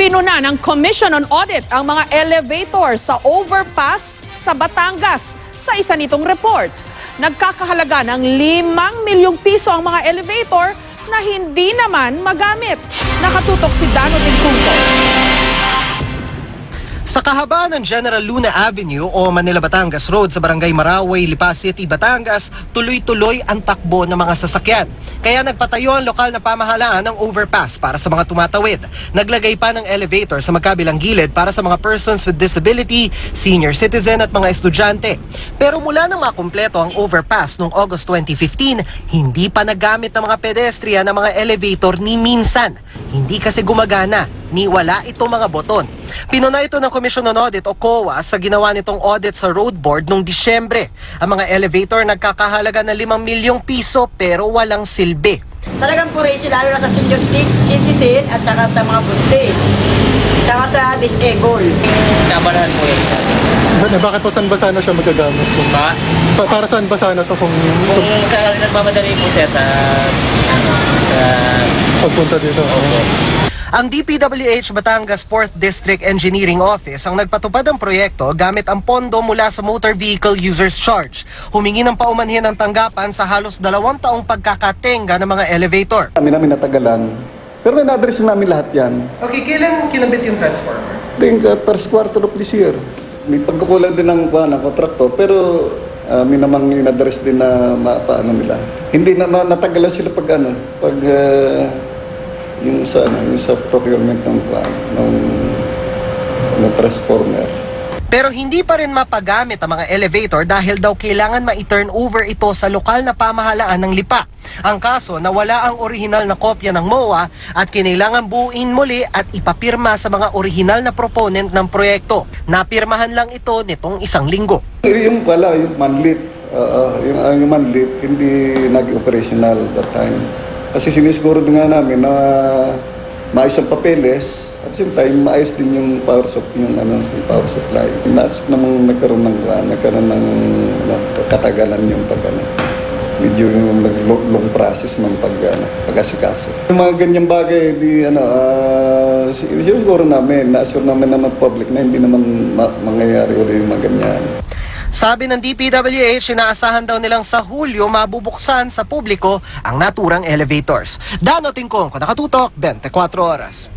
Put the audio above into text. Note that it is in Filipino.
Kinuna ng Commission on Audit ang mga elevator sa overpass sa Batangas sa isa nitong report. Nagkakahalaga ng 5 milyong piso ang mga elevator na hindi naman magamit. Nakatutok si Dano Tincunco. Sa kahabaan ng General Luna Avenue o Manila Batangas Road sa Barangay Maraway, Lipa City, Batangas, tuloy-tuloy ang takbo ng mga sasakyan. Kaya nagpatayo ang lokal na pamahalaan ng overpass para sa mga tumatawid. Naglagay pa ng elevator sa magkabilang gilid para sa mga persons with disability, senior citizen at mga estudyante. Pero mula nang makumpleto ang overpass noong August 2015, hindi pa nagamit ng mga pedestrian ang mga elevator ni minsan. Hindi kasi gumagana, ni wala itong mga boton. Pinuna ito ng Commission on Audit o COA sa ginawa nitong audit sa Road Board noong Disyembre. Ang mga elevator nagkakahalaga ng 5 milyong piso pero walang silbi. Talagang purisin lalo na sa senior citizen at saka sa mga buntis, saka sa disabled. Nabalahan po yan. Bakit po saan ba sana siya magagamit? Para saan ba sana ito kung sa nagmamadali po siya sa pagpunta dito? Ang DPWH Batangas 4th District Engineering Office ang nagpatupad ng proyekto gamit ang pondo mula sa Motor Vehicle Users Charge. Humingi ng paumanhin ng tanggapan sa halos 2 taong pagkakatenga ng mga elevator. Namin natagalan, pero na-address namin lahat yan. Okay, kailan kinabit yung transformer? I think first quarter of this year. May pagkukulang din ng kontrakto, pero may namang in-address din na paano nila. Hindi na natagalan sila pag yung sa procurement ng transformer. Pero hindi pa rin mapagamit ang mga elevator dahil daw kailangan ma-turn over ito sa lokal na pamahalaan ng Lipa. Ang kaso, nawala ang orihinal na kopya ng MOA at kinailangan buuin muli at ipapirma sa mga orihinal na proponent ng proyekto. Napirmahan lang ito nitong 1 linggo. Yung pala, yung manlit, yung manlit, hindi naging operational that time. Kasi sinisiguro din nga namin na maayos ang papeles at same time maayos din yung power supply. Naayos namang nagkaroon ng katagalan yung medyo yung long process ng pag-asikaso. Yung mga ganyang bagay, siguro namin, na-assure naman public na hindi naman mangyayari ulit yung mga ganyan. Sabi ng DPWH, inaasahan daw nilang sa Hulyo mabubuksan sa publiko ang naturang elevators. Dano Tincunco, Nakatutok, 24 Oras.